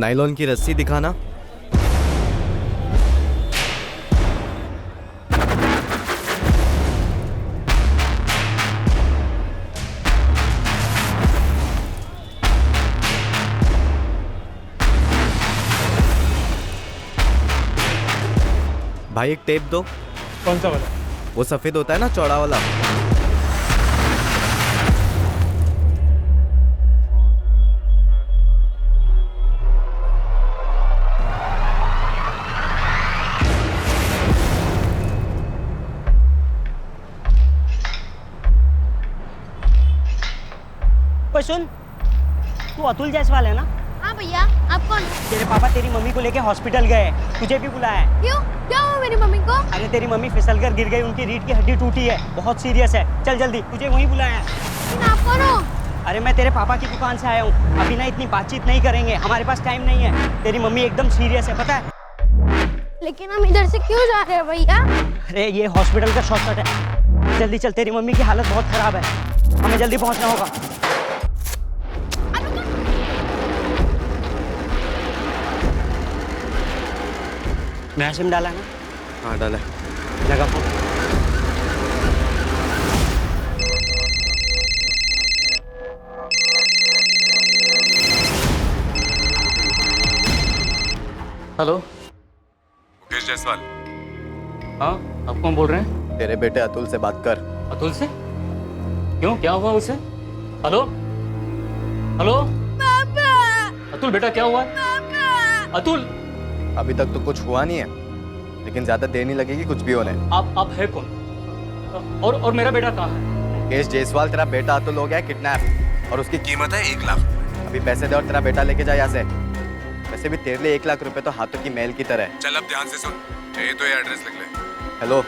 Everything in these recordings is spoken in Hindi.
नायलॉन की रस्सी दिखाना। भाई एक टेप दो। कौन सा वाला? वो सफेद होता है ना, चौड़ा वाला। ओए सुन, तू अतुल जायसवाल है ना? हाँ भैया, आप कौन? तेरे पापा तेरी मम्मी को लेके हॉस्पिटल गए, तुझे भी बुलाया है। क्यों? क्या हुआ मेरी मम्मी को? अरे तेरी मम्मी फिसलकर गिर गई, उनकी रीढ़ की हड्डी टूटी है, बहुत सीरियस है। चल जल्दी, तुझे वहीं बुलाया है। लेकिन आप कौन हो? अरे मैं तेरे पापा की दुकान से आया हूँ। अभी ना इतनी बातचीत नहीं करेंगे, हमारे पास टाइम नहीं है। तेरी मम्मी एकदम सीरियस है, पता है? लेकिन हम इधर से क्यों जा रहे हैं भैया? अरे ये हॉस्पिटल का शॉर्टकट है। जल्दी चल, तेरी मम्मी की हालत बहुत खराब है, हमें जल्दी पहुँचना होगा। नया सिम डाला है ना? हाँ डाला। लगा फोन। हेलो, मुकेश जायसवाल। हाँ आप कौन बोल रहे हैं? तेरे बेटे अतुल से बात कर। अतुल से? क्यों, क्या हुआ उसे? हेलो हेलो पापा! अतुल बेटा, क्या हुआ? पापा! अतुल, अभी तक तो कुछ हुआ नहीं है, लेकिन ज्यादा देर नहीं लगेगी कुछ भी होने। आप है कौन? और मेरा बेटा कहाँ है? मुकेश जायसवाल, तेरा बेटा अतुल हो गया किडनैप और उसकी कीमत है 1 लाख रुपए। अभी पैसे दे और तेरा बेटा लेके जा यहाँ से। वैसे भी तेरे लिए 1 लाख रुपए तो हाथों की मैल की तरह है। चल अब ध्यान से सुन, चाहिए तो ये एड्रेस लिख ले। हेलो,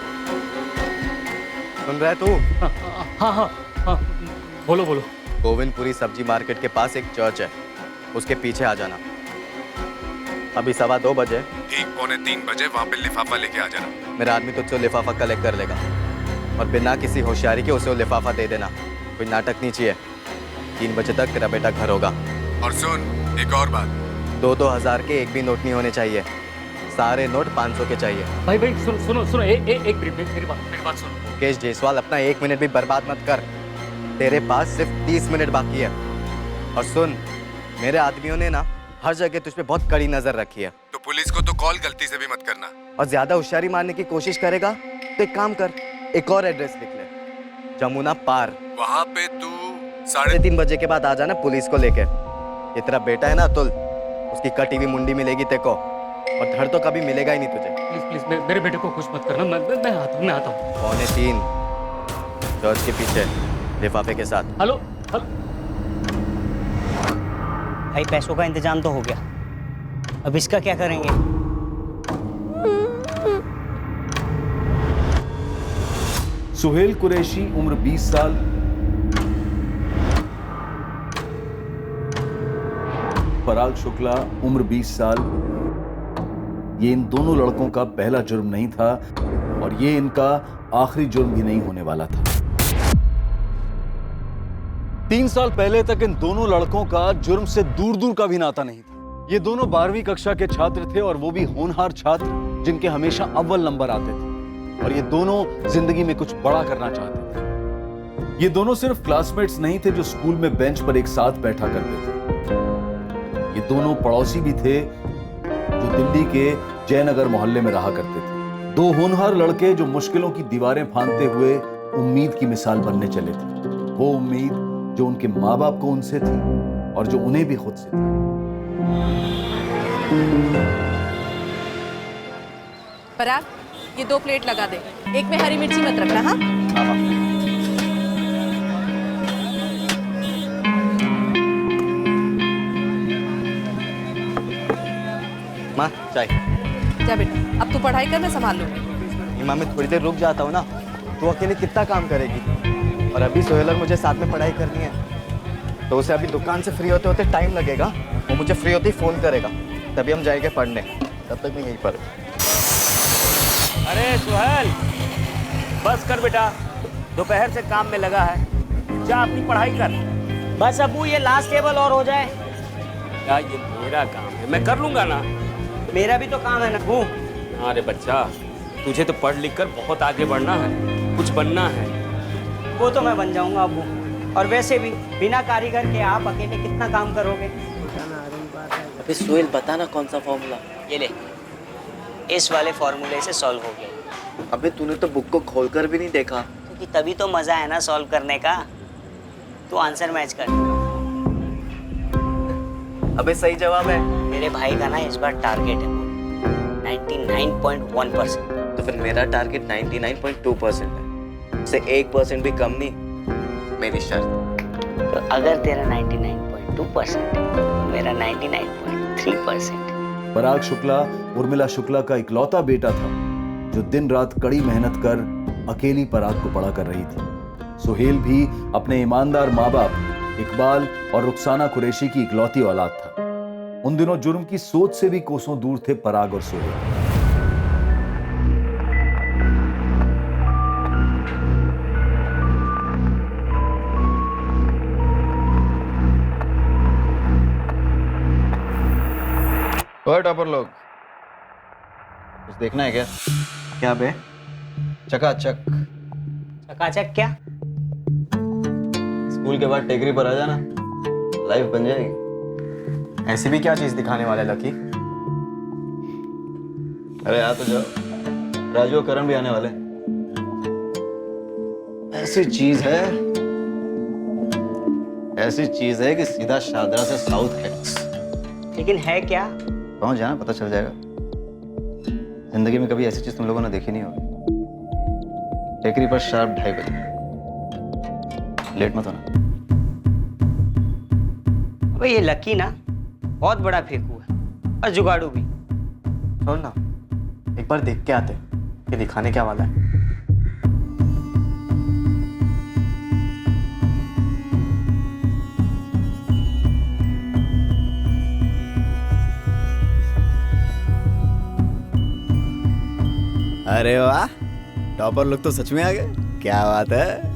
सुन रहा है तू? हाँ हाँ हाँ, बोलो बोलो। गोविंदपुरी सब्जी मार्केट के पास एक चर्च है, उसके पीछे आ जाना। अभी 2:15 बजे ठीक 2:45 बजे वहाँ पे लिफाफा लेके आ जाना। मेरा आदमी तुझसे लिफाफा कलेक्ट कर लेगा और बिना किसी होशियारी के उसे वो लिफाफा दे देना। कोई नाटक नहीं चाहिए। 3 बजे तक तेरा बेटा घर होगा। और सुन, एक और बात, 2-2 हज़ार के एक भी नोट नहीं होने चाहिए, सारे नोट 500 के चाहिए। भाई भाई सुनो, एक मिनट, मेरी बात सुनो। मुकेश जायसवाल, अपना 1 मिनट भी बर्बाद मत कर। तेरे पास सिर्फ 30 मिनट बाकी है। और सुन, मेरे आदमियों ने ना हर जगह तुझ पे बहुत कड़ी नजर रखी है। तो पुलिस को तो कॉल गलती से भी मत करना। और ज्यादा होशियारी मारने की कोशिश करेगा तो एक काम कर, एक और एड्रेस लिख ले, जमुना पार। वहाँ पे तू 3:30 बजे के बाद आ जाना पुलिस को लेके। ये तेरा बेटा है ना अतुल, उसकी कटी हुई मुंडी मिलेगी तेको, और धड़ तो कभी मिलेगा ही नहीं तुझे। प्लीज मेरे बेटे को कुछ मत करना, मैं आता हूँ। 2:45 चर्च के पीछे लिफाफे के साथ। हेलो। भाई पैसों का इंतजाम तो हो गया, अब इसका क्या करेंगे? सुहेल कुरैशी उम्र 20 साल, पराग शुक्ला उम्र 20 साल। ये इन दोनों लड़कों का पहला जुर्म नहीं था और ये इनका आखिरी जुर्म भी नहीं होने वाला था। 3 साल पहले तक इन दोनों लड़कों का जुर्म से दूर दूर का भी नाता नहीं था। ये दोनों 12वीं कक्षा के छात्र थे और वो भी होनहार छात्र जिनके हमेशा अव्वल नंबर आते थे, और ये दोनों जिंदगी में कुछ बड़ा करना चाहते थे। ये दोनों सिर्फ क्लासमेट्स नहीं थे जो स्कूल में बेंच पर एक साथ बैठा करते थे, ये दोनों पड़ोसी भी थे जो दिल्ली के जयनगर मोहल्ले में रहा करते थे। 2 होनहार लड़के जो मुश्किलों की दीवारें फांदते हुए उम्मीद की मिसाल बनने चले थे। वो उम्मीद जो उनके माँ बाप को उनसे थी और जो उन्हें भी खुद से थी। पराग, ये 2 प्लेट लगा दे, एक में हरी मिर्ची मत रखना। हाँ माँ चाय। जा बेटा, अब तू पढ़ाई कर, मैं संभाल लूंगी। माँ मैं थोड़ी देर रुक जाता हूँ ना, तू अकेले कितना काम करेगी? और अभी सोहेल और मुझे साथ में पढ़ाई करनी है, तो उसे अभी दुकान से फ्री होते होते टाइम लगेगा। वो मुझे फ्री होते ही फ़ोन करेगा, तभी हम जाएंगे पढ़ने। तब तक मैं यहीं पर। अरे सुहेल, बस कर बेटा, दोपहर से काम में लगा है, जा अपनी पढ़ाई कर। बस अबू ये लास्ट टेबल और हो जाए। क्या ये मेरा काम है? है, मैं कर लूंगा ना। मेरा भी तो काम है ना वो। अरे बच्चा, तुझे तो पढ़ लिख कर बहुत आगे बढ़ना है, कुछ बनना है। वो तो मैं बन जाऊंगा अबू। और वैसे भी बिना कारीगर के आप अकेले कितना काम करोगे? अबे सोहेल बता ना कौन सा फॉर्मूला। ये ले, इस वाले फॉर्मूले से सॉल्व हो गया। अबे तूने तो बुक को खोलकर भी नहीं देखा। क्योंकि तभी तो मजा है ना सॉल्व करने का। तू आंसर मैच कर। अबे सही जवाब है। मेरे भाई का ना इस बार टारगेट है 99.1%। तो फिर मेरा टारगेट 99.2% है। इससे 1% भी कम नहीं, मेरी शर्त। तो अगर तेरा 99.2% है तो मेरा 99.3%। पराग शुक्ला उर्मिला शुक्ला का इकलौता बेटा था जो दिन रात कड़ी मेहनत कर अकेली पराग को पढ़ा कर रही थी। सुहेल भी अपने ईमानदार माँ बाप इकबाल और रुखसाना कुरैशी की इकलौती औलाद था। उन दिनों जुर्म की सोच से भी कोसों दूर थे पराग और सुहेल। ओए टॉपर लोग, कुछ देखना है क्या? क्या बे? चकाचक। चकाचक क्या? स्कूल के बाद टेकरी पर आ जाना, लाइफ बन जाएगी। ऐसी भी क्या चीज दिखाने वाले लकी? अरे आ तो जाओ, राजू और करण भी आने वाले। ऐसी चीज है कि सीधा शादरा से साउथ हेक्स। लेकिन है क्या? पहुंच जाना, पता चल जाएगा। जिंदगी में कभी ऐसी चीज तुम लोगों ने देखी नहीं होगी। टेकरी पर शार्प 2:30 बजे, लेट मत होना। अबे ये लकी ना बहुत बड़ा फेंकू है और जुगाड़ू भी। छोड़ ना, एक बार देख के आते कि दिखाने क्या वाला है। अरे वाह, टॉपर लोग तो सच में आ गए। क्या बात है।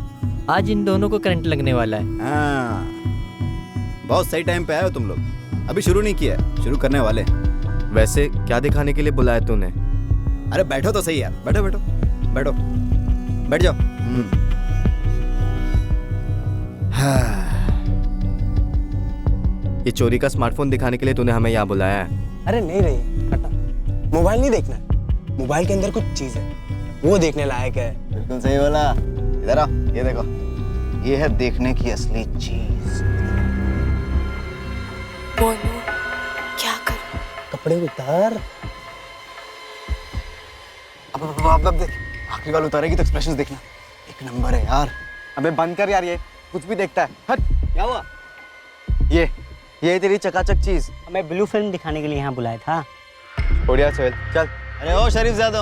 आज इन दोनों को करंट लगने वाला है। हाँ, बहुत सही टाइम पे आए हो तुम लोग। अभी शुरू नहीं किया है, शुरू करने वाले। वैसे क्या दिखाने के लिए बुलाया तूने? अरे बैठो तो सही यार, बैठो बैठो बैठो, बैठ जाओ। हाँ। ये चोरी का स्मार्टफोन दिखाने के लिए तूने हमें यहाँ बुलाया है? अरे नहीं रही हटा, मोबाइल नहीं देखना है। मोबाइल के अंदर कुछ चीज है, वो देखने लायक है। बिल्कुल सही बोला। इधर आओ, ये देखो, ये है देखने की असली चीज। बोलो क्या करूं? कपड़े उतार। अब देख, आखिरी वाला उतारेगी तो एक्सप्रेशंस देखना, एक नंबर है यार। अबे बंद कर यार, ये कुछ भी देखता है। हट। क्या हुआ? ये तेरी चकाचक चीज। हमें ब्लू फिल्म दिखाने के लिए यहाँ बुलाया था। बढ़िया सोहेल, चल। अरे ओ शरीफ ज़्यादा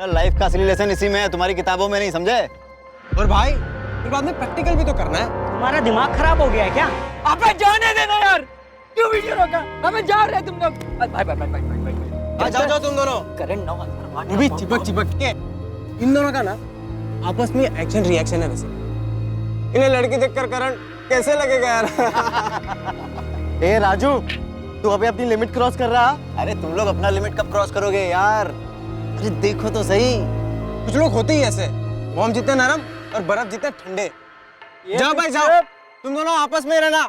लाइफ का असली लेसन इसी में है, तुम्हारी किताबों में नहीं, समझे? और भाई फिर बाद में प्रैक्टिकल भी तो करना है। तुम्हारा दिमाग खराब हो गया है क्या? अबे जाने देना यार, क्यों वीडियो रोका? हमें जा रहे तुम लोग। भाई जाओ तुम दोनों। करंट ना वो भी चिपक के। इन दोनों का ना आपस में एक्शन रिएक्शन है। वैसे इन्हें लड़की देखकर करण कैसे लगेगा यार? ए राजू, तू अभी अपनी लिमिट क्रॉस कर रहा। अरे तुम लोग अपना लिमिट कब क्रॉस करोगे यार? अरे देखो तो सही, कुछ लोग होते ही ऐसे, बॉम्ब जितने नरम और बर्फ जितने ठंडे। जाओ भाई जाओ, तुम दोनों आपस में रहना।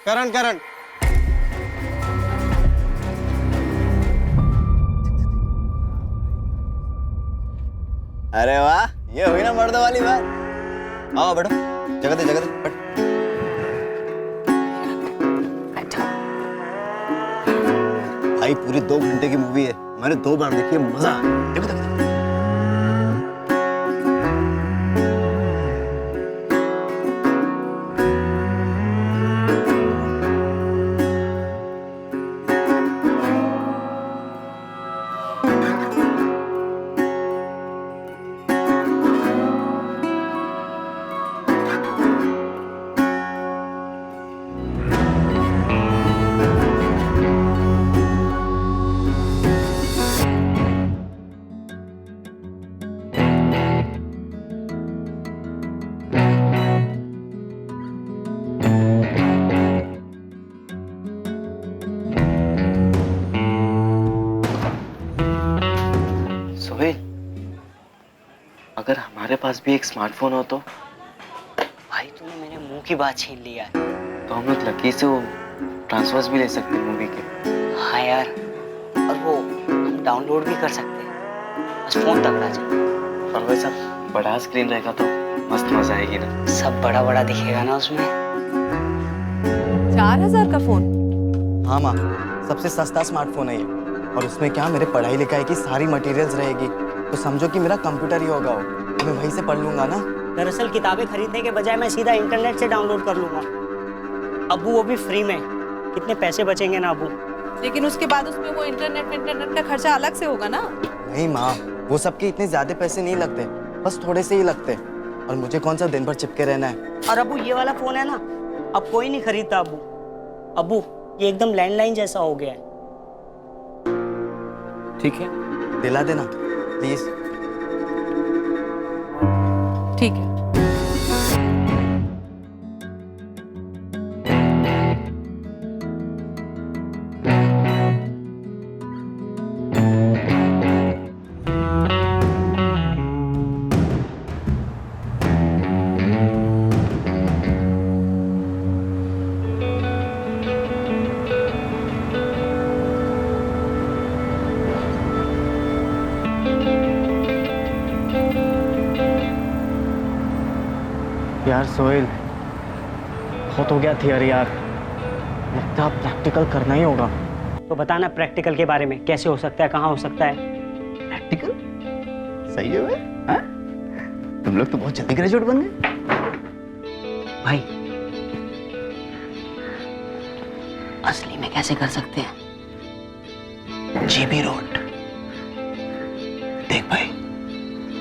करण अरे वाह, ये हुई ना मर्दों वाली बात। आओ बैठो, जगह दे बैठ। भाई पूरी 2 घंटे की मूवी है, मैंने 2 बार देखी है, मजा आया। देखो देखो। पास भी एक स्मार्टफोन हो तो? भाई तूने मेरे मुंह की बात छीन लिया है। तो हम लोग लकी से वो ट्रांसफर्स भी ले सकते हैं मूवी के। हाँ यार, और वो हम डाउनलोड भी कर सकते हैं, बस फोन तगड़ा चाहिए। और वैसा बड़ा स्क्रीन रहेगा तो मस्त मजा आएगी ना। सब बड़ा बड़ा दिखेगा ना उसमें। 4000 का फोन? हाँ माँ, सबसे सस्ता स्मार्टफोन है ये। और उसमें क्या मेरे पढ़ाई लिखाई की सारी मटेरियल्स रहेगी, तो समझो कि मेरा कंप्यूटर ही होगा वो। मैं वहीं से पढ़ लूंगा ना। दरअसल किताबें खरीदने के बजाय मैं सीधा इंटरनेट से डाउनलोड कर लूंगा। अबू वो भी फ्री में। कितने पैसे बचेंगे ना अबू। लेकिन उसके बाद उसमें वो इंटरनेट का खर्चा अलग से होगा ना। नहीं माँ, वो सबके इतने ज्यादा पैसे नहीं लगते, बस थोड़े से ही लगते। और मुझे कौन सा दिन भर चिपके रहना है। और अबू ये वाला फोन है ना, अब कोई नहीं खरीदता अबू। अबू ये एकदम लैंडलाइन जैसा हो गया है। ठीक है, दिला देना प्लीज। ठीक है। यार सोहेल, बहुत हो गया थियरी यार, लगता है प्रैक्टिकल करना ही होगा। तो बताना प्रैक्टिकल के बारे में, कैसे हो सकता है, कहाँ हो सकता है। प्रैक्टिकल सही है वे? हाँ? तुम लोग तो बहुत जल्दी ग्रेजुएट बन गए भाई। असली में कैसे कर सकते हैं? GB road. देख भाई,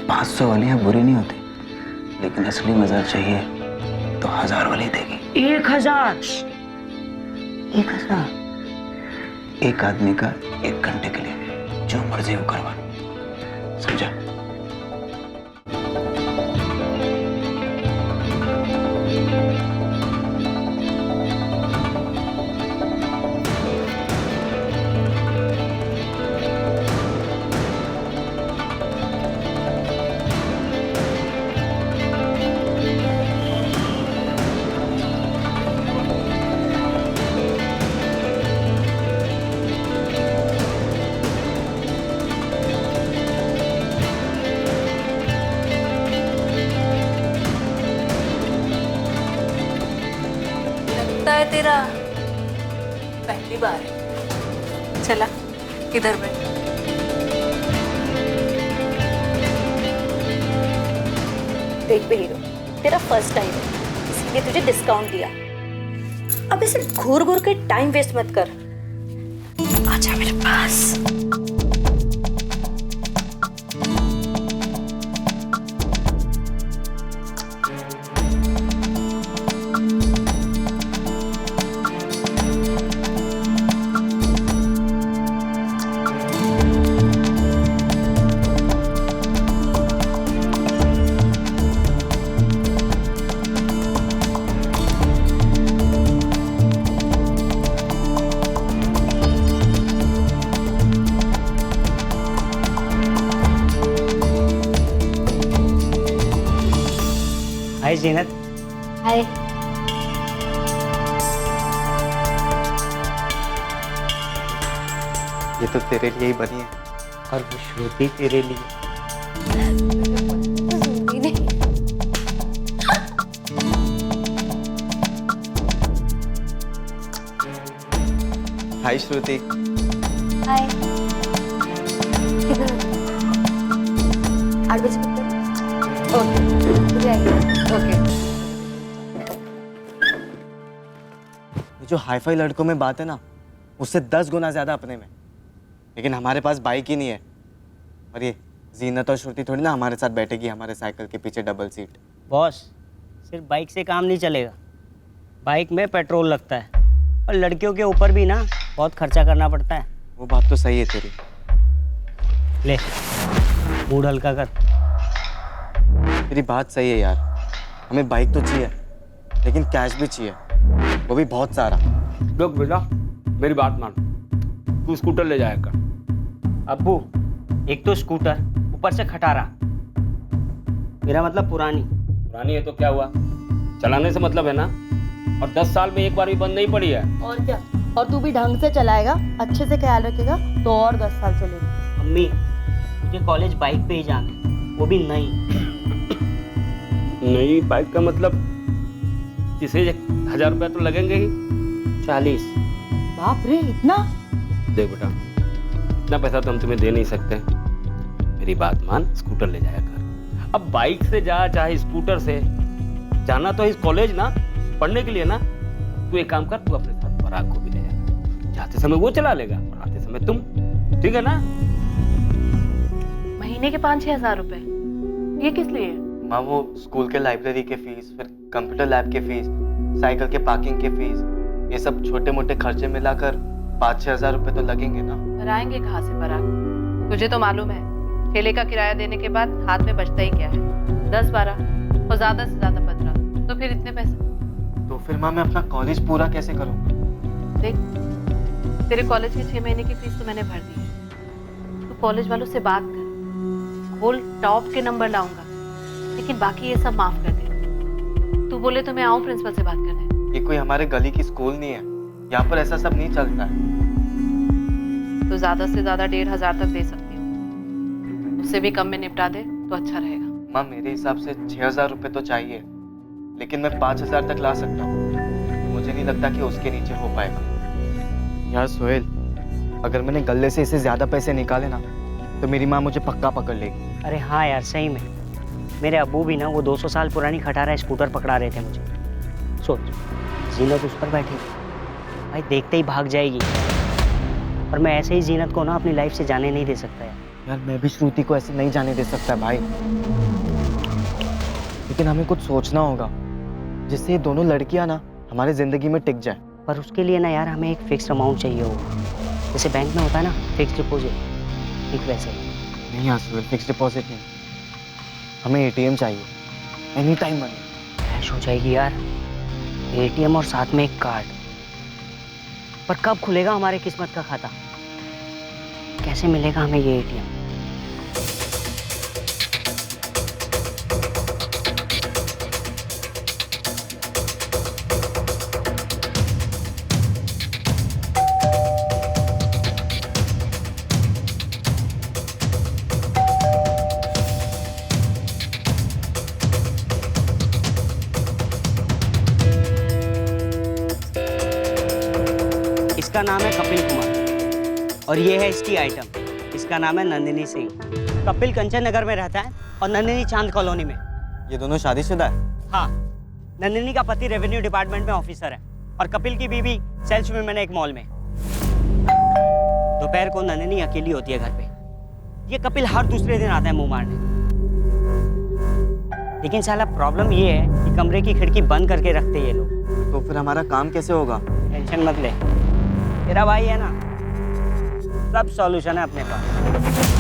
500 वाली बुरी नहीं होती, लेकिन असली मजा चाहिए तो 1000 वाली देगी। 1000? 1000? एक आदमी का 1 घंटे के लिए जो मर्जी वो करवा, समझा? लगता है तेरा पहली बार है। चला इधर बैठ। देख बे हीरो, तेरा फर्स्ट टाइम है, इसलिए तुझे डिस्काउंट दिया। अब ऐसे घूर घूर के टाइम वेस्ट मत कर, आजा मेरे पास। हाय जीनत। हाय। ये तो तेरे लिए ही बनी है। और वो श्रुति तेरे लिए। हाय श्रुति। हाय। 8 बजे तक। ओके। जो हाईफाई लड़कों में बात है ना, उससे 10 गुना ज्यादा अपने में। लेकिन हमारे पास बाइक ही नहीं है। और ये जीनत और श्रुति थोड़ी ना हमारे साथ बैठेगी हमारे साइकिल के पीछे डबल सीट। बॉस, सिर्फ बाइक से काम नहीं चलेगा, बाइक में पेट्रोल लगता है और लड़कियों के ऊपर भी ना बहुत खर्चा करना पड़ता है। वो बात तो सही है तेरी। ले मूड हल्का कर। तेरी बात सही है यार, हमें बाइक तो चाहिए लेकिन कैश भी चाहिए, वो भी बहुत सारा। लोग बेटा मेरी बात मान, तू स्कूटर ले जाएगा। अब्बू, एक तो स्कूटर, ऊपर से खटारा। मेरा मतलब पुरानी। पुरानी है तो क्या हुआ, चलाने से मतलब है ना। और 10 साल में एक बार भी बंद नहीं पड़ी है। और क्या, और तू भी ढंग से चलाएगा, अच्छे से ख्याल रखेगा तो और 10 साल चलेगी। अम्मी मुझे कॉलेज बाइक पे ही जाना है, वो भी नई। नई बाइक का मतलब इसे 1000 रुपया तो लगेंगे ही। 40। बाप रे, इतना? देख बेटा, इतना पैसा तो हम तुम्हें दे नहीं सकते। मेरी बात मान, स्कूटर ले जाया कर। अब बाइक से जा चाहे स्कूटर से, जाना तो इस कॉलेज ना, पढ़ने के लिए ना। तू एक काम कर, तू अपने साथ पराग को भी ले जा। जाते समय वो चला लेगा, पढ़ाते समय तुम, ठीक है ना। महीने के 5-6 हजार रुपए, ये किस लिए? माँ वो स्कूल के लाइब्रेरी के फीस, फिर कंप्यूटर लैब के फीस, साइकिल के पार्किंग के फीस, ये सब छोटे मोटे खर्चे मिलाकर 5-6 हजार रुपए तो लगेंगे ना। पर आएंगे कहाँ से पराग? तुझे तो मालूम है ठेले का किराया देने के बाद हाथ में बचता ही क्या है, 10-12 और ज्यादा से ज्यादा 15। तो फिर इतने पैसे? तो फिर माँ मैं अपना कॉलेज पूरा कैसे करूँ? देख, तेरे कॉलेज की 6 महीने की फीस तो मैंने भर दी है। तू कॉलेज वालों से बात कर, बोल टॉप के नंबर लाऊंगा, लेकिन बाकी ये सब माफ कर दे। तू बोले तो मैं आऊं प्रिंसिपल से बात करने। ये कोई हमारे गली की स्कूल नहीं है, यहाँ पर ऐसा सब नहीं चलता है। तो ज्यादा से ज्यादा 1500 तक दे सकती हूँ, उससे भी कम में निपटा दे तो अच्छा रहेगा। माँ मेरे हिसाब से 6000 रुपए तो चाहिए, लेकिन मैं 5000 तक ला सकता हूँ। मुझे नहीं लगता कि उसके नीचे हो पाएगा। यार सोहेल, अगर मैंने गले से इसे ज्यादा पैसे निकाले ना तो मेरी माँ मुझे पक्का पकड़ लेगी। अरे हाँ यार, सही में मेरे अब्बू भी ना वो 200 साल पुरानी खटारा स्कूटर पकड़ा रहे थे मुझे। सोच, जीनत उस पर बैठी भाई, देखते ही भाग जाएगी। और मैं ऐसे ही जीनत को ना अपनी लाइफ से जाने नहीं दे सकता यार। यार मैं भी श्रुति को ऐसे नहीं जाने दे सकता भाई, लेकिन हमें कुछ सोचना होगा जिससे ये दोनों लड़कियां ना हमारी जिंदगी में टिक जाए। पर उसके लिए ना यार हमें एक फिक्स अमाउंट चाहिए होगा, जैसे बैंक में होता है ना फिक्स डिपॉजिट, ठीक वैसे। नहीं यार सोहेल, फिक्स डिपॉजिट नहीं, हमें एटीएम चाहिए, एनी टाइम मनी। कैश हो जाएगी यार, एटीएम और साथ में एक कार्ड। पर कब खुलेगा हमारे किस्मत का खाता? कैसे मिलेगा हमें ये एटीएम? इसका नाम है कपिल कुमार और ये है इसकी आइटम। इसका नाम है नंदिनी सिंह। कपिल कंचन नगर में रहता है और नंदिनी चांद कॉलोनी में। ये दोनों शादीशुदा है? हाँ, नंदिनी का पति रेवेन्यू डिपार्टमेंट में ऑफिसर है और कपिल की बीवी सेल्स वुमेन है एक मॉल में। दोपहर को नंदिनी अकेली होती है घर पे। ये कपिल हर दूसरे दिन आता है मुंह मारने। लेकिन साला प्रॉब्लम ये है कि कमरे की खिड़की बंद करके रखते ये लोग। तो फिर हमारा काम कैसे होगा? टेंशन मत ले, तेरा भाई है ना, सब सॉल्यूशन है अपने पास।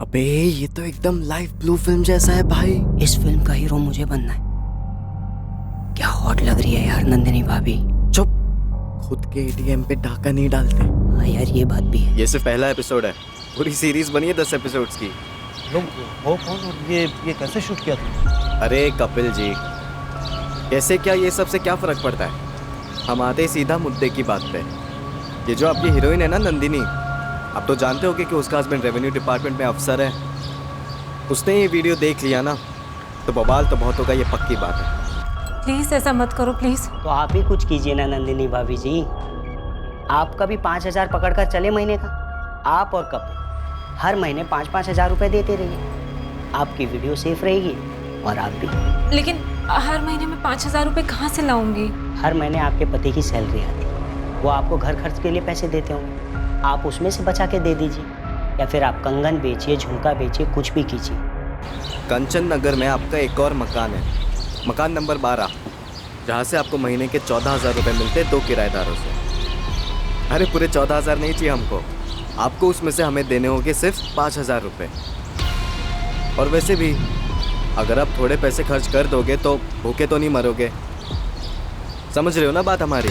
अबे ये तो एकदम लाइव ब्लू फिल्म जैसा है भाई। इस फिल्म का हीरो मुझे बनना है। क्या हॉट लग रही है यार नंदिनी भाभी। चुप, खुद के एटीएम पे डाका नहीं डालते। हाँ यार ये बात भी है। ये सिर्फ पहला एपिसोड है, पूरी सीरीज बनी है 10 एपिसोड्स की। लोग वो कौन और ये कैसे शूट किया था? अरे कपिल जी, कैसे क्या ये सब से क्या फर्क पड़ता है? हम आते ही सीधा मुद्दे की बात पे। ये जो आपकी हीरोइन है ना नंदिनी, आप तो जानते हो कि उसका हस्बैंड रेवेन्यू डिपार्टमेंट में अफसर है। उसने ये वीडियो देख लिया ना तो बवाल तो बहुत होगा, ये पक्की बात है। प्लीज ऐसा मत करो प्लीज। तो आप ही कुछ कीजिए ना नंदिनी भाभी जी। आपका भी 5000 पकड़ कर चले महीने का। आप और कपिल हर महीने 5-5 हजार रुपए देते रहिए। आपकी वीडियो सेफ रहेगी और आप भी। लेकिन हर महीने में 5000 रुपए कहाँ से लाऊंगी? हर महीने आपके पति की सैलरी आती है, वो आपको घर खर्च के लिए पैसे देते होंगे, आप उसमें से बचा के दे दीजिए, या फिर आप कंगन बेचिए, झुमका बेचिए, कुछ भी कीजिए। कंचन नगर में आपका एक और मकान है, मकान नंबर 12, जहाँ से आपको महीने के 14,000 रुपये मिलते 2 किराएदारों से। अरे पूरे 14,000 नहीं चाहिए हमको, आपको उसमें से हमें देने होंगे सिर्फ 5,000 रुपये। और वैसे भी अगर आप थोड़े पैसे खर्च कर दोगे तो भूखे तो नहीं मरोगे, समझ रहे हो ना बात हमारी?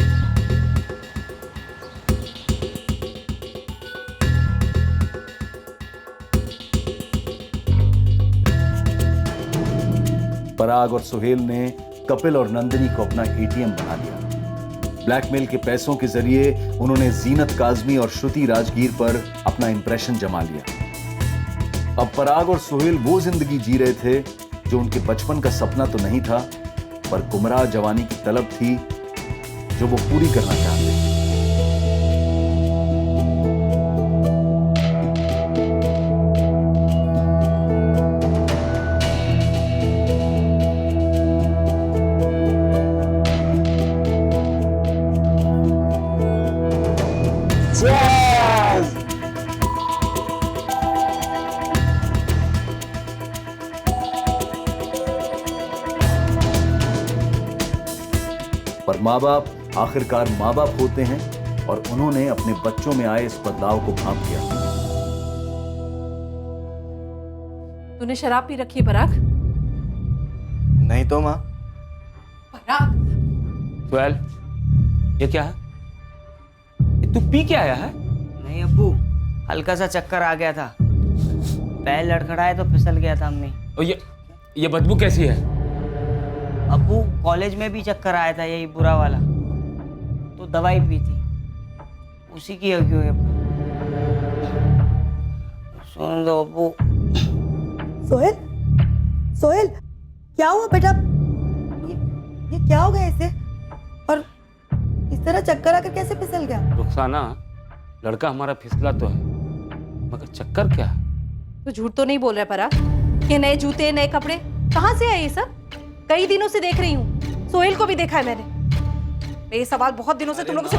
पराग और सुहेल ने कपिल और नंदिनी को अपना एटीएम बना लिया। ब्लैकमेल के पैसों के जरिए उन्होंने जीनत काजमी और श्रुति राजगीर पर अपना इंप्रेशन जमा लिया। अब पराग और सुहेल वो जिंदगी जी रहे थे जो उनके बचपन का सपना तो नहीं था, पर गुमराह जवानी की तलब थी जो वो पूरी करना चाहते थे। पर माँ बाप आखिरकार माँ बाप होते हैं और उन्होंने अपने बच्चों में आए इस बदलाव को भांप लिया। तूने शराब पी रखी है पराग? नहीं तो माँ। पराग, सुहेल, ये क्या है? ये तू पी के आया है? नहीं अब्बू, हल्का सा चक्कर आ गया था, पैर लड़खड़ाए तो फिसल गया था अम्मी। और ये बदबू कैसी है? अब्बू कॉलेज में भी चक्कर आया था यही बुरा वाला, तो दवाई पी थी, उसी की है। क्यों सुन दो अब्बू। सोहेल, सोहेल क्या हुआ बेटा? ये क्या हो गया इसे? और इस तरह चक्कर आकर कैसे फिसल गया? रुखसाना, लड़का हमारा फिसला तो है, मगर चक्कर क्या है? तो झूठ तो नहीं बोल रहा पराग? ये नए जूते, नए कपड़े कहाँ से आए ये सब? कई दिनों से देख रही हूँ, सोहेल को भी देखा है मैंने। ये सवाल बहुत दिनों से तुम लोगों से।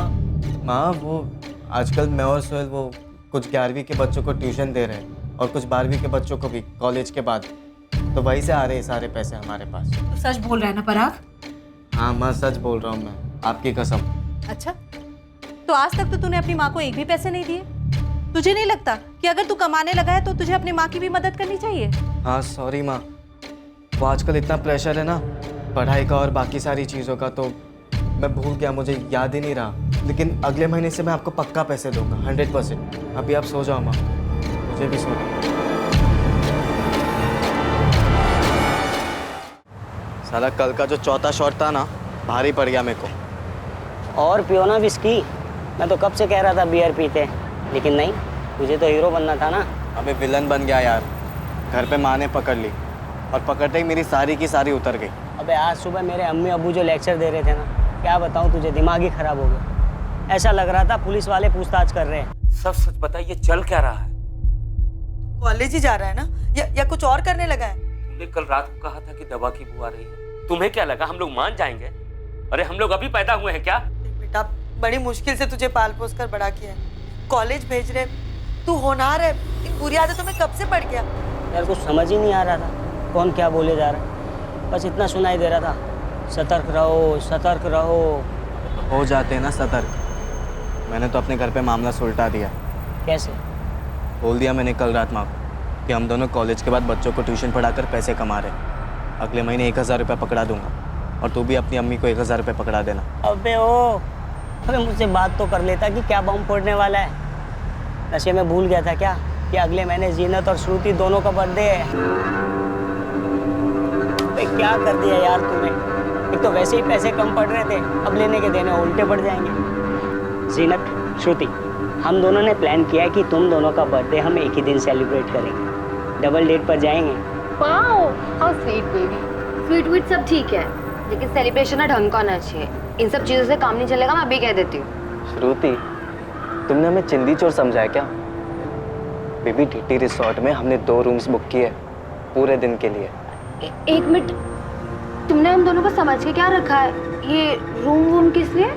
माँ वो आजकल मैं और सोहेल वो कुछ 11वीं के बच्चों को ट्यूशन दे रहे हैं और कुछ 12वीं के बच्चों को भी कॉलेज के बाद, तो वहीं से आ रहे हैं सारे पैसे हमारे पास। तो सच बोल रहा है ना पराग? हाँ माँ सच बोल रहा हूँ मैं, आपकी कसम। अच्छा, तो आज तक तो तूने अपनी माँ को एक भी पैसे नहीं दिए? तुझे नहीं लगता कि अगर तू कमाने लगा है तो तुझे अपनी माँ की भी मदद करनी चाहिए? हाँ सॉरी माँ, वो आजकल इतना प्रेशर है ना पढ़ाई का और बाकी सारी चीज़ों का, तो मैं भूल गया, मुझे याद ही नहीं रहा। लेकिन अगले महीने से मैं आपको पक्का पैसे दूंगा 100%। अभी आप सो जाओ माँ, मुझे भी सो। साला कल का जो चौथा शॉट था ना, भारी पड़ गया मेरे को। और पियो ना विस्की, मैं तो कब से कह रहा था बियर पीते, लेकिन नहीं, तुझे तो हीरो बनना था ना। अबे विलन बन गया यार, घर पे माँ ने पकड़ ली और पकड़ते ही मेरी सारी की सारी उतर गई। अबे आज सुबह मेरे अम्मी अब्बू जो लेक्चर दे रहे थे ना, क्या बताऊं तुझे, दिमाग ही खराब हो गया। ऐसा लग रहा था पुलिस वाले पूछताछ कर रहे हैं। सब सच बताइए, चल क्या रहा है? कॉलेज ही जा रहा है ना, या कुछ और करने लगा है? तुमने कल रात को कहा था कि दवा की बू आ रही है, तुम्हें क्या लगा हम लोग मान जाएंगे? अरे हम लोग अभी पैदा हुए हैं क्या? बेटा बड़ी मुश्किल से तुझे पाल पोस कर बड़ा किया है, कॉलेज भेज रहे, तू होनहार है, इन बुरी आदतों में कब से पड़ गया? यार कुछ समझ ही नहीं आ रहा था कौन क्या बोले जा रहा है, बस इतना सुनाई दे रहा था, सतर्क रहो सतर्क रहो। हो जाते हैं ना सतर्क। मैंने तो अपने घर पे मामला सुलटा दिया। कैसे? बोल दिया मैंने कल रात माँ को कि हम दोनों कॉलेज के बाद बच्चों को ट्यूशन पढ़ाकर पैसे कमा रहे, अगले महीने 1,000 रुपये पकड़ा दूंगा और तू भी अपनी अम्मी को 1,000 रुपये पकड़ा देना। अबे मुझसे बात तो कर लेता कि क्या बम फोड़ने वाला है। नशे में भूल गया था क्या कि अगले महीने जीनत और श्रुति दोनों का बर्थडे है। क्या कर दिया यार तूने, एक तो वैसे ही पैसे कम पड़ रहे थे, अब लेने के देने उल्टे पड़ जाएंगे। जीनत, श्रुति, हम दोनों ने प्लान किया है कि तुम दोनों का बर्थडे हम एक ही दिन सेलिब्रेट करेंगे, डबल डेट पर जाएंगे। Wow, how sweet baby. Sweet wheat सब ठीक है, लेकिन सेलिब्रेशन ना ढंग का होना चाहिए। इन सब चीज़ों से काम नहीं चलेगा, मैं अभी कह देती हूँ। श्रुति, तुमने हमें चिंदी चोर समझा है क्या? बेबी टीटी रिसोर्ट में हमने 2 रूम्स बुक किए पूरे दिन के लिए। एक मिनट, तुमने हम दोनों को समझ के क्या रखा है? ये रूम वूम किस लिए?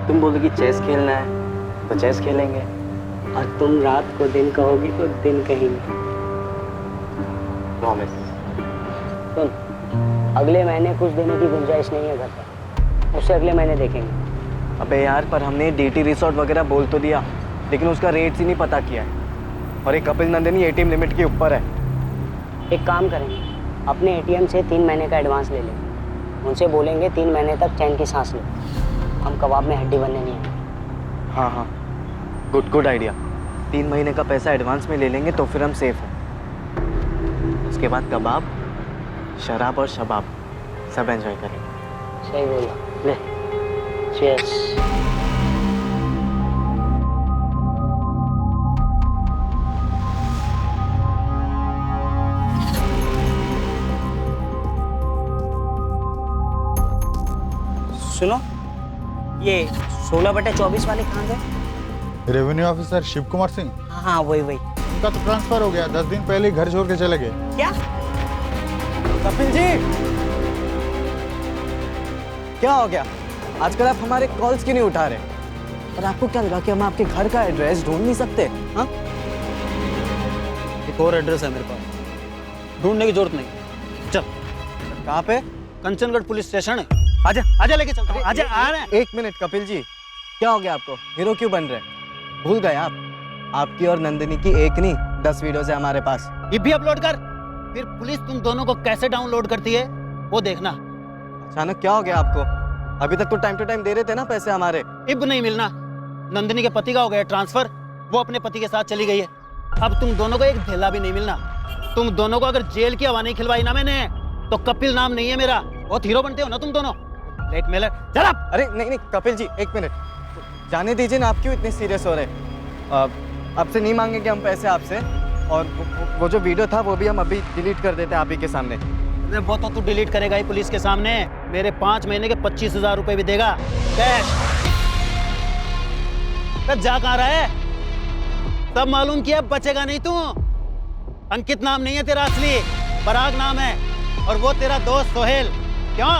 तुम बोलोगी चेस खेलना है तो चेस खेलेंगे, और तुम रात को दिन कहोगी तो दिन कहेंगे। प्रॉमिस। सुन, अगले महीने कुछ देने की गुंजाइश नहीं है घर पर, उससे अगले महीने देखेंगे। अबे यार, पर हमने DT रिसोर्ट वगैरह बोल तो दिया, लेकिन उसका रेट ही नहीं पता किया है, और एक कपिल नंदिनी ATM लिमिट के ऊपर है। एक काम करेंगे, अपने ATM से 3 महीने का एडवांस ले लेंगे, उनसे बोलेंगे 3 महीने तक चैन की सांस लो, हम कबाब में हड्डी बनने नहीं आएंगे। हाँ हाँ, गुड आइडिया। 3 महीने का पैसा एडवांस में ले लेंगे तो फिर हम सेफ हैं। उसके बाद कबाब, शराब और शबाब सब एंजॉय करेंगे। सही बोला। ले, चीयर्स। सुनो, ये 16/24 वाले कहाँ गए? Revenue officer Shiv Kumar Singh. हाँ वही। उनका तो ट्रांसफर हो गया, 10 दिन पहले ही घर छोड़ के चले गए। क्या? कपिल जी, क्या हो गया? आजकल आप हमारे कॉल्स क्यों नहीं उठा रहे? और आपको क्या लगा कि हम आपके घर का एड्रेस ढूंढ नहीं सकते? हाँ, एक और एड्रेस है मेरे पास, ढूंढने की जरूरत नहीं। चल। कहाँ पे? कंचनगढ़ पुलिस स्टेशन है, आजा आजा लेके चलता हूँ। आजा, आ रहे हैं। 1 मिनट कपिल जी, क्या हो गया आपको? हीरो क्यों बन रहे? भूल गए आप? आपकी और नंदिनी की एक नहीं 10 वीडियोस है हमारे पास। ये भी अपलोड कर, फिर पुलिस तुम दोनों को कैसे डाउनलोड करती है वो देखना। अचानक क्या हो गया आपको? अभी तक तो टाइम टू टाइम दे रहे थे ना पैसे हमारे। इब नहीं मिलना। नंदिनी के पति का हो गया ट्रांसफर, वो अपने पति के साथ चली गई है। अब तुम दोनों को एक धेला भी नहीं मिलना। तुम दोनों को अगर जेल की हवा नहीं खिलवाई ना मैंने, तो कपिल नाम नहीं है मेरा। बहुत हीरो बनते हो ना तुम दोनों। ब्लैकमेलर। चल अब। अरे नहीं कपिल जी, 1 मिनट जाने दीजिए ना। आप क्यों इतने सीरियस हो रहे? आपसे नहीं मांगेंगे हम पैसे आपसे, और वो जो वीडियो था वो भी हम अभी डिलीट कर देते हैं आप ही के सामने। वो तो तू डिलीट करेगा ही पुलिस के सामने। मेरे 5 महीने के 25,000 रुपए भी देगा कैश। जा कहाँ रहा है? सब मालूम किया, बचेगा नहीं तू। अंकित नाम नहीं है तेरा असली, पराग नाम है, और वो तेरा दोस्त सोहेल। क्यों?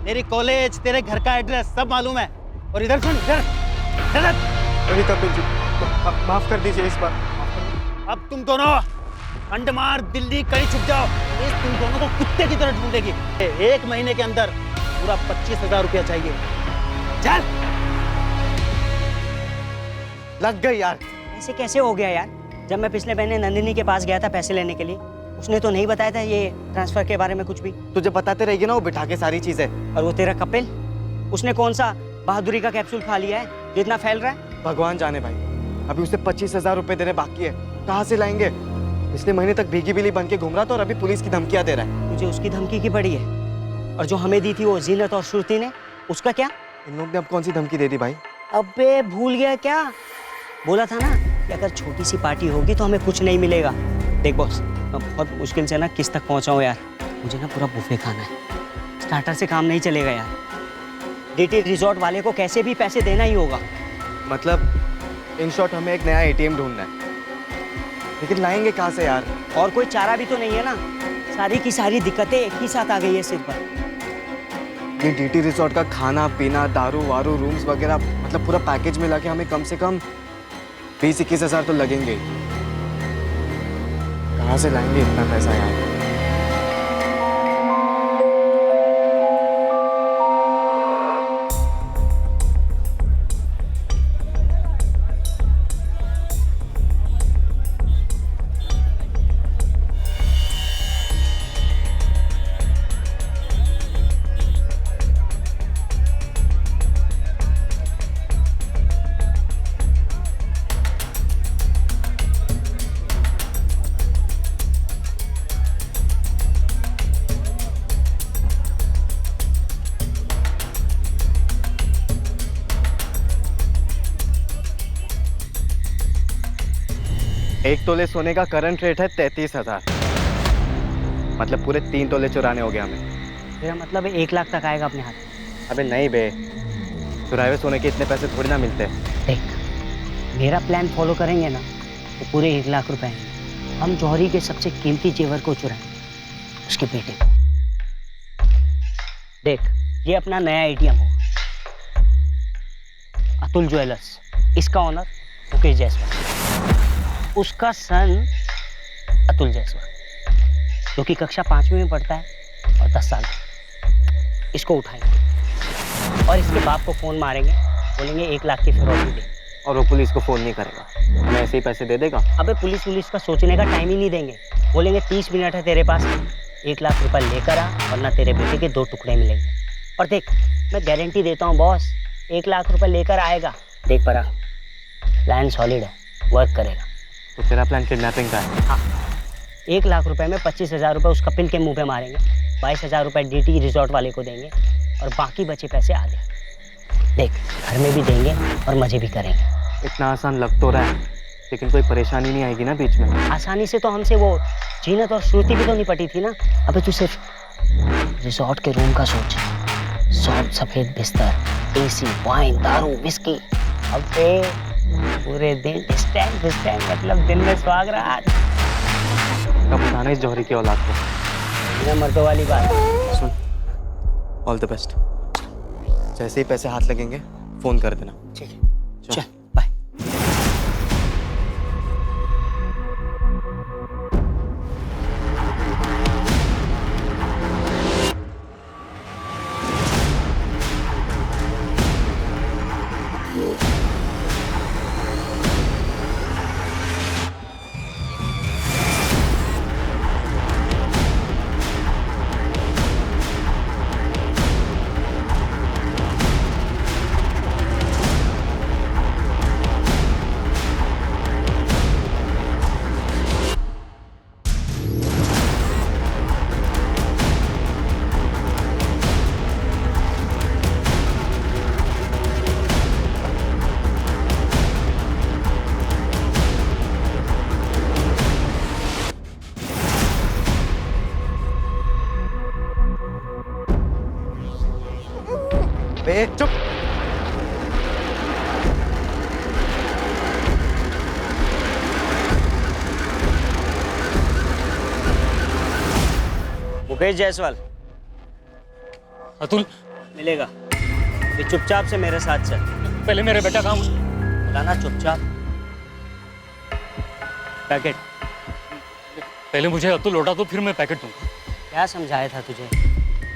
तेरी कॉलेज, तेरे घर का एड्रेस सब मालूम है। और इधर सुन, इधर। अरे कपिल जी, माफ कर दीजिए इस बार। अब तुम दोनों अंडमान दिल्ली कहीं छुप जाओ, पुलिस तुम दोनों को कुत्ते की तरह ढूंढेगी। 1 महीने के अंदर पूरा 25,000 रुपया चाहिए। चल। लग गई यार। ऐसे कैसे हो गया यार? जब मैं पिछले महीने नंदिनी के पास गया था पैसे लेने के लिए, उसने तो नहीं बताया था ये ट्रांसफर के बारे में कुछ भी। तुझे बताते रहेगी ना वो बिठा के सारी चीजें। और वो तेरा कपिल, उसने कौन सा बहादुरी का कैप्सूल खा लिया है जितना फैल रहा है? भगवान जाने भाई, अभी उसे 25,000 रुपए देने बाकी है, कहाँ से लाएंगे? पिछले महीने तक भीगी बिल्ली बन के घूम रहा था और अभी पुलिस की धमकियां दे रहा है। मुझे उसकी धमकी की पड़ी है, और जो हमें दी थी वो जीनत और श्रुति ने, उसका क्या? इन लोग ने अब कौन सी धमकी दे दी भाई? अबे भूल गया क्या? बोला था ना कि अगर छोटी सी पार्टी होगी तो हमें कुछ नहीं मिलेगा। देख बॉस, मैं बहुत मुश्किल से ना किस तक पहुंचा हूँ यार। मुझे ना पूरा बुफे खाना है, स्टार्टर से काम नहीं चलेगा यार। DT रिजॉर्ट वाले को कैसे भी पैसे देना ही होगा। मतलब इन शॉर्ट हमें एक नया ATM ढूंढना है, लेकिन लाएंगे कहाँ से यार? और कोई चारा भी तो नहीं है ना। सारी की सारी दिक्कतें एक ही साथ आ गई है सिर पर। ये DT रिजॉर्ट का खाना पीना, दारू वारू, रूम्स वगैरह, मतलब पूरा पैकेज मिला के हमें कम से कम 20-21 हज़ार तो लगेंगे। कहाँ से लाएंगे इतना पैसा यार? एक तोले सोने का करंट रेट है 33,000, मतलब पूरे 3 तोले चुराने हो गए हमें। मेरा मतलब 1 लाख तक आएगा अपने हाथ। अबे नहीं बे, चुराए हुए सोने के इतने पैसे थोड़ी ना मिलते। देख, मेरा प्लान फॉलो करेंगे ना तो पूरे 1 लाख रुपए हैं। हम जौहरी के सबसे कीमती जेवर को चुराएं, उसके बेटे को। देख, ये अपना नया ATM होगा। अतुल ज्वेलर्स, इसका ऑनर मुकेश जायसवाल, उसका सन अतुल जायसवाल जो कि कक्षा 5वीं में पढ़ता है और 10 साल का। इसको उठाएंगे और इसके बाप को फोन मारेंगे, बोलेंगे 1 लाख की फिरौती दे। और वो पुलिस को फोन नहीं करेगा, हमें ऐसे ही पैसे दे देगा। अबे पुलिस का सोचने का टाइम ही नहीं देंगे, बोलेंगे 30 मिनट है तेरे पास, 1 लाख रुपए लेकर आ वरना तेरे बेटे के 2 टुकड़े मिलेंगे। और देख मैं गारंटी देता हूँ बॉस, 1 लाख रुपए लेकर आएगा। देख परा, प्लान सॉलिड है, वर्क करेगा। तो तेरा प्लान किडनैपिंग का है? हाँ, 1 लाख रुपए में 25,000 रुपए उस कपिल के मुंह पे मारेंगे, 22,000 रुपए DT रिजॉर्ट वाले को देंगे और बाकी बचे पैसे आधे देख घर में भी देंगे और मजे भी करेंगे। इतना आसान लग तो रहा है, लेकिन कोई परेशानी नहीं आएगी ना बीच में? आसानी से तो हमसे वो जीनत और श्रुति भी तो नहीं पटी थी ना। अबे तू सिर्फ रिजॉर्ट के रूम का सोच, सॉफ्ट सफेद बिस्तर, AC, वाइन, दारू, विस्की। अबे पूरे दिन स्टैंड मतलब दिन में सुहाग रात। कब उठाना इस जौहरी की औलाद को? बिना मर्दों वाली बात। सुन, ऑल द बेस्ट। जैसे ही पैसे हाथ लगेंगे फोन कर देना। ठीक है, चल बाय। बे चुप। मुकेश जायसवाल। अतुल मिलेगा, ये चुपचाप से मेरे साथ चल। पहले मेरे बेटा काम लाना चुपचाप। पैकेट पहले मुझे अतुल लौटा दो, फिर मैं पैकेट दूंगा। क्या समझाया था तुझे?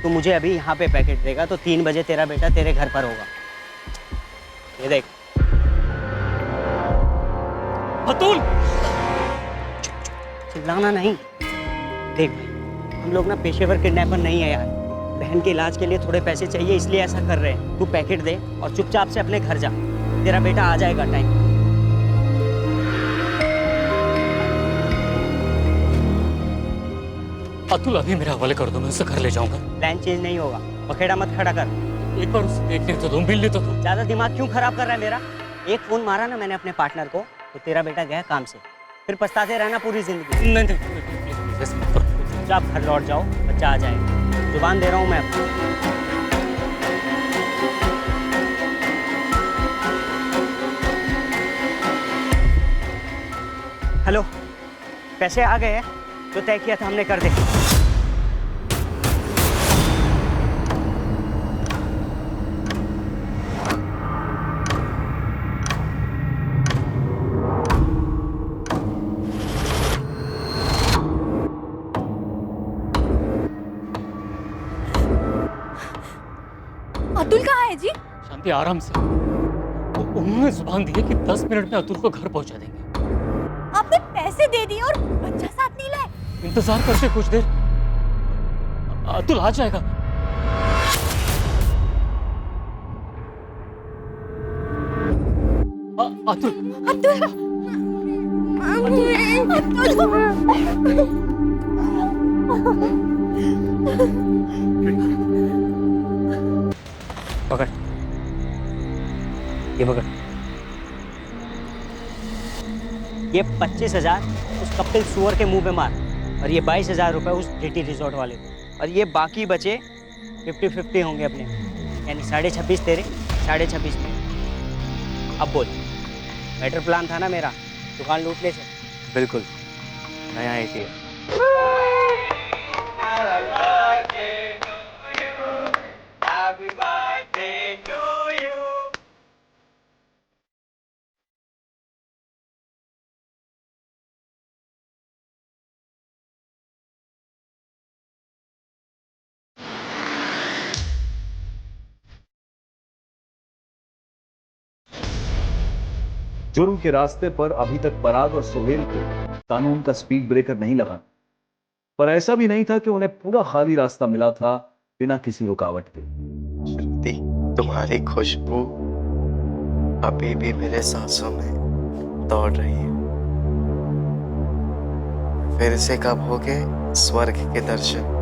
तू मुझे अभी यहाँ पे पैकेट देगा तो 3 बजे तेरा बेटा तेरे घर पर होगा। ये देख। अतुल चिल्लाना नहीं। देख हम लोग ना पेशेवर किडनैपर नहीं है यार, बहन के इलाज के लिए थोड़े पैसे चाहिए इसलिए ऐसा कर रहे हैं। तू पैकेट दे और चुपचाप से अपने घर जा, तेरा बेटा आ जाएगा टाइम। अतुल अभी मेरे हवाले कर दो, मैं उसे घर ले जाऊंगा। प्लान चेंज नहीं होगा, पखेड़ा मत खड़ा कर। एक बार उसे देखने तो दो, मिलने तो दो। ज्यादा दिमाग क्यों खराब कर रहा है मेरा? एक फोन मारा ना मैंने अपने पार्टनर को तो तेरा बेटा गया काम से, फिर पछताते रहना पूरी जिंदगी। नहीं चुपचाप घर लौट जाओ, बच्चा आ जाएगा। जुबान दे रहा हूँ मैं आपको। हेलो, पैसे आ गए हैं, जो तय किया था हमने कर दे। अतुल कहाँ है जी? शांति आराम से। उन्होंने जुबान दी है कि 10 मिनट में अतुल को घर पहुंचा देंगे। आपने पैसे दे दिए और बच्चा साथ नहीं लाए। इंतजार करते कुछ देर, अतुल आ जाएगा। अतुल पकड़, ये पकड़। ये 25,000 उस कपिल सुअर के मुंह पे मार और ये 22,000 रुपए उस GT रिजॉर्ट वाले को, और ये बाकी बचे 50-50 होंगे अपने, यानी 26.5 तेरे, 26.5 मेरे। अब बोल, बेटर प्लान था ना मेरा, दुकान लूटने से? बिल्कुल नया आइडिया। जुर्म के रास्ते पर अभी तक पराग और सोहेल को कानून का स्पीड ब्रेकर नहीं लगा, पर ऐसा भी नहीं था कि उन्हें पूरा खाली रास्ता मिला था बिना किसी रुकावट के। श्रुति, तुम्हारी खुशबू अभी भी मेरे सांसों में दौड़ रही है। फिर से कब होगे स्वर्ग के दर्शन?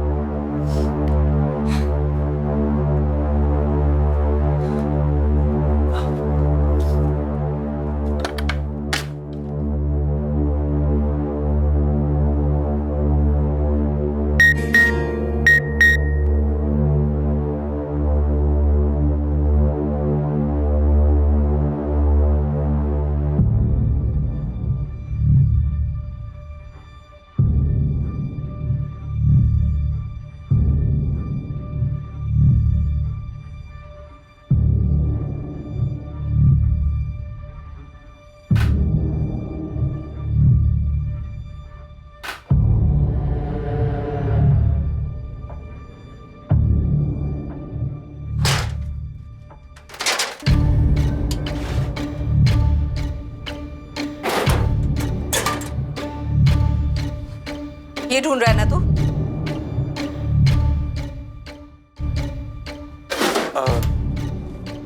ये ढूंढ रहा है ना तू?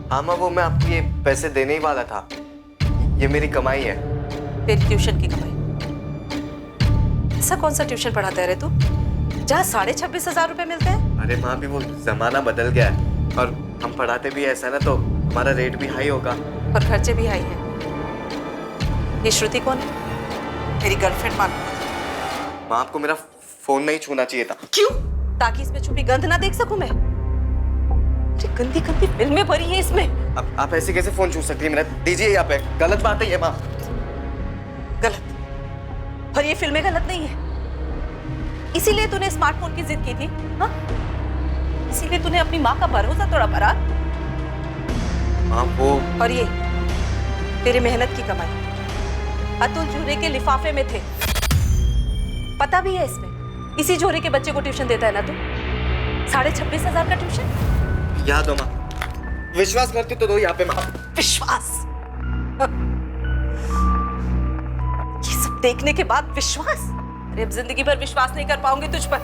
हाँ माँ, वो मैं आपको ये पैसे देने ही वाला था। ये मेरी कमाई है। तेरी ट्यूशन की कमाई? ऐसा कौन सा ट्यूशन पढ़ाता है रे तू जहाँ 26,500 रुपए मिलते हैं? अरे माँ, भी वो जमाना बदल गया है और हम पढ़ाते भी ऐसा ना, तो हमारा रेट भी हाई होगा और खर्चे भी हाई हैं। ये श्रुति कौन है? मेरी गर्लफ्रेंड मालूम? माँ, आपको मेरा फोन नहीं छूना चाहिए था। क्यों? ताकि इसमें छुपी गंध ना देख सकूं मैं? गंदी गंदी फिल्में भरी है इसमें। अब आप ऐसे कैसे फोन छू सकती है मेरा? दीजिए यहाँ पे, गलत बात है ये माँ। गलत? और ये फिल्में गलत नहीं है। इसीलिए तूने स्मार्टफोन की जिद की थी? हाँ? इसीलिए तूने अपनी माँ का भरोसा तोड़ा पराग? माँ वो, और ये तेरी मेहनत की कमाई अतुल झूरे के लिफाफे में थे, पता भी है इसमें। इसी झोरे के बच्चे को ट्यूशन देता है ना तू? 26,500 का ट्यूशन? याद हो माँ, विश्वास करती तो दो यहाँ पे माँ। विश्वास? ये सब देखने के बाद विश्वास? अरे अब जिंदगी भर विश्वास नहीं कर पाऊंगी तुझ पर।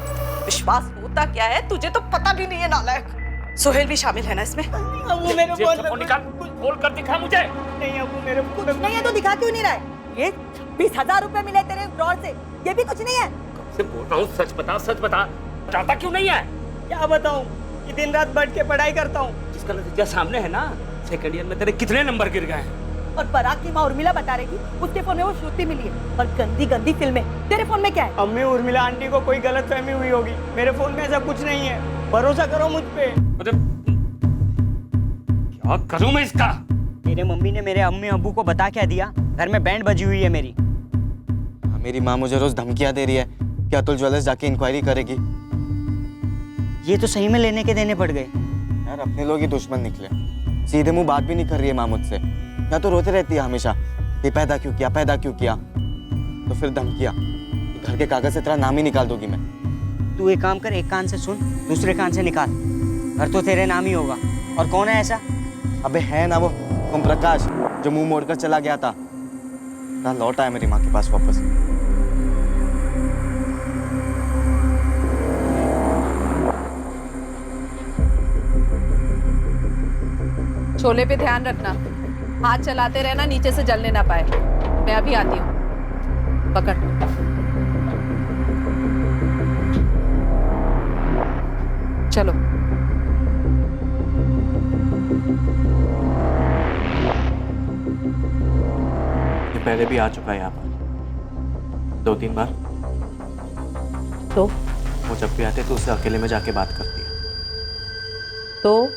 विश्वास होता क्या है तुझे तो पता भी नहीं है नालायक। सोहेल भी शामिल है ना इसमें? अबू मेरे फोन निकाल, खोल कर दिखा मुझे। नहीं अबू, मेरे कुछ नहीं है तो दिखा क्यों नहीं रहा है? ये 20,000 रुपए मिले तेरे फ्रॉड से, ये भी कुछ नहीं है? से बोल रहा हूँ, सच बता, सच बता। चाहता क्यों नहीं है? क्या बताऊं, ये दिन रात बैठ के पढ़ाई करता हूँ। जिसका नतीजा सामने है ना, सेकंड ईयर में तेरे कितने नंबर गिर गए हैं? और पराग की माँ उर्मिला बता रही थी उसके फोन में वो श्रुति मिली है, और गंदी गंदी फिल्में। तेरे फोन में क्या है? अम्मी, उर्मिला आंटी को कोई गलतफहमी हुई होगी। मेरे फोन में ऐसा कुछ नहीं है, भरोसा करो मुझ पे। क्या करूं मैं इसका? मेरे मम्मी ने मेरे अम्मी अब्बू को बता क्या दिया? घर में बैंड बजी हुई है मेरी। मेरी माँ मुझे रोज धमकियां दे रही है कि अतुल ज्वेलर्स जाके इंक्वायरी करेगी। ये तो सही में लेने के देने पड़ गए। यार अपने लोग ही दुश्मन निकले। सीधे मुंह बात भी नहीं कर रही है माँ मुझसे, या तो रोते रहती है हमेशा कि पैदा क्यों किया, पैदा क्यों किया। तो फिर धमकियां, घर के कागज से तेरा नाम ही निकाल दूंगी मैं। तू एक काम कर, एक कान से सुन, दूसरे कान से निकाल। घर तो तेरे नाम ही होगा। और कौन है ऐसा? अबे है ना वो ओम प्रकाश, जो मुंह मोड़कर चला गया था, ना लौटा है मेरी माँ के पास वापस। छोले पे ध्यान रखना, हाथ चलाते रहना, नीचे से जलने ना पाए। मैं अभी आती हूँ, पकड़। चलो। ये पहले भी आ चुका है यहाँ पर 2-3 बार। तो वो जब भी आते तो उससे अकेले में जाके बात करती है। तो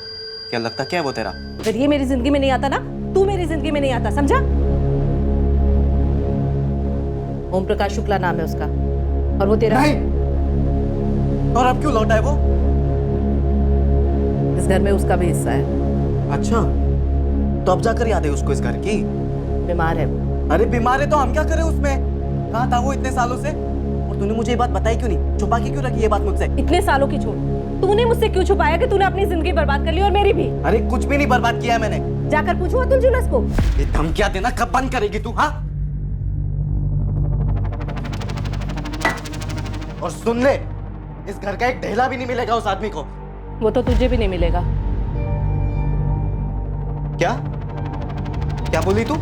क्या लगता क्या है वो तेरा? अगर ये मेरी जिंदगी में नहीं आता ना, तू मेरी जिंदगी में नहीं आता, समझा? ओम प्रकाश शुक्ला नाम है उसका, और वो तेरा नहीं। और अब क्यों लौटा है वो? इस घर में उसका भी हिस्सा है। अच्छा, तो अब जाकर याद है उसको इस घर की? बीमार है वो। अरे बीमार है तो हम क्या करें उसमें? कहाँ था वो इतने सालों से? और तूने मुझे ये बात बताई क्यों नहीं? छुपा के क्यों रखी ये बात मुझसे? इतने सालों की छोड़, तूने मुझसे क्यों छुपाया कि तूने अपनी जिंदगी बर्बाद कर ली और मेरी भी? अरे कुछ भी नहीं बर्बाद किया है मैंने। जाकर पूछूं अतुल जुलस को? ये धमकियां देना कब बंद करेगी तू? हाँ, और सुन ले, इस घर का एक ढेला भी नहीं मिलेगा उस आदमी को। वो तो तुझे भी नहीं मिलेगा। क्या क्या बोली तू?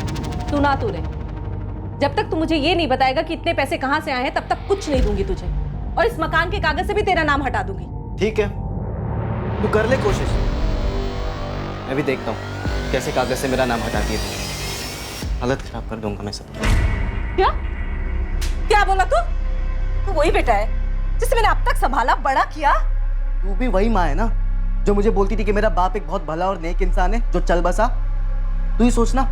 सुना तूने? जब तक तू मुझे ये नहीं बताएगा कि इतने पैसे कहां से आए हैं, तब तक कुछ नहीं दूंगी तुझे, और इस मकान के कागज से भी तेरा नाम हटा दूंगी। ठीक है, तू कर ले कोशिश, मैं भी देखता हूँ कैसे कागज से मेरा नाम हटाती है तू। हालत खराब कर दूंगा मैं सब। क्या क्या बोला तू? तू वही बेटा है जिसे मैंने अब तक संभाला, बड़ा किया। तू भी वही माँ है ना जो मुझे बोलती थी कि मेरा बाप एक बहुत भला और नेक इंसान है जो चल बसा। तू ही सोचना,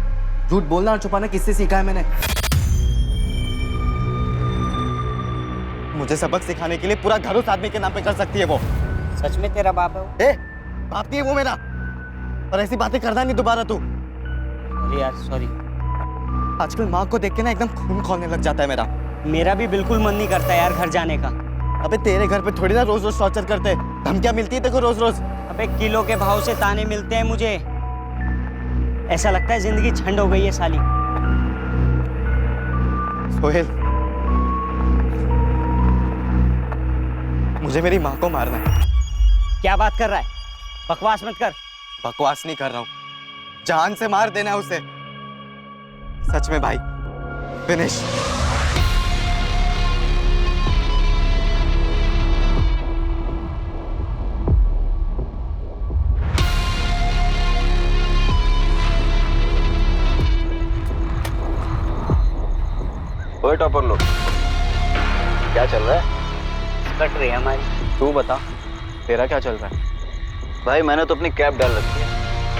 झूठ बोलना और छुपाना किससे सीखा है मैंने। मुझे सबक सिखाने के लिए पूरा घर उस आदमी के नाम पे कर सकती है वो। सच में तेरा बाप है वो? बाप नहीं है वो मेरा, और ऐसी बातें करना नहीं दोबारा तू। सॉरी यार, सॉरी। आजकल माँ को देख के ना एकदम खून खौलने लग जाता है मेरा। मेरा भी बिल्कुल मन नहीं करता यार घर जाने का। अबे तेरे घर पे थोड़ी ना रोज रोज टॉर्चर करते, धमकियां मिलती है देखो रोज रोज। अबे किलो के भाव से ताने मिलते हैं मुझे, ऐसा लगता है जिंदगी झंड हो गई है साली। सोहेल, मुझे मेरी माँ को मारना है। क्या बात कर रहा है? बकवास मत कर। बकवास नहीं कर रहा हूँ, जान से मार देना है उसे। सच में भाई, फिनिश। ओए टॉपर लोग, क्या चल रहा है? कट रही है हमारी। तू बता, तेरा क्या चल रहा है? भाई मैंने तो अपनी कैब डाल रखी है,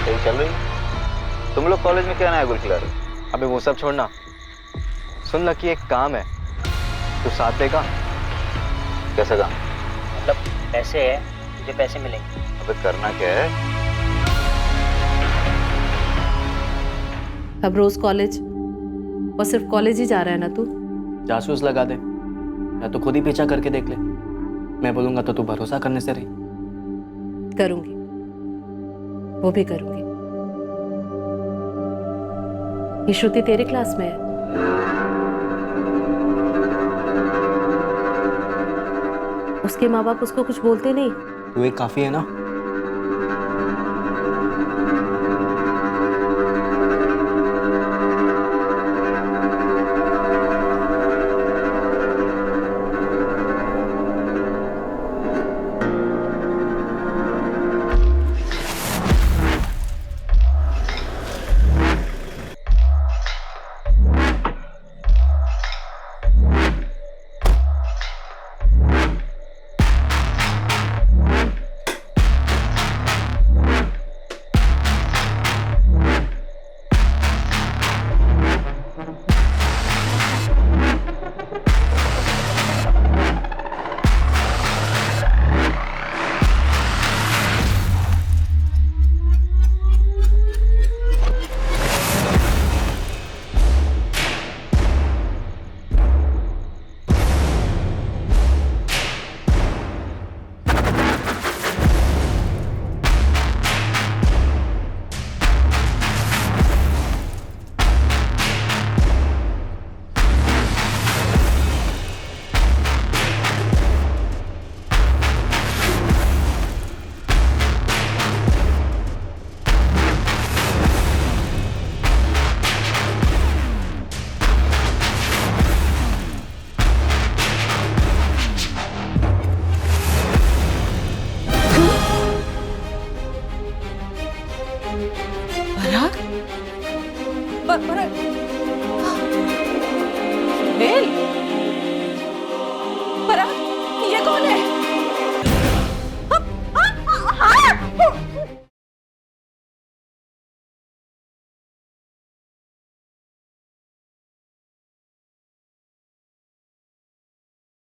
सही चल रही है। तुम लोग कॉलेज में क्या नया गुल खिला रहे हो? अबे वो सब छोड़ना, सुन लकी एक काम है, तू साथ देगा? कैसा काम? मतलब पैसे है, मुझे पैसे मिलेंगे। अबे करना क्या है? अब रोज कॉलेज, और सिर्फ कॉलेज ही जा रहा है ना तू? जासूस लगा दे या तो खुद ही पीछा करके देख ले। मैं बोलूंगा तो तू भरोसा करने से रही। करूंगी, वो भी करूंगी। ये श्रुति तेरे क्लास में है? उसके माँ बाप उसको कुछ बोलते नहीं? तू एक काफी है ना।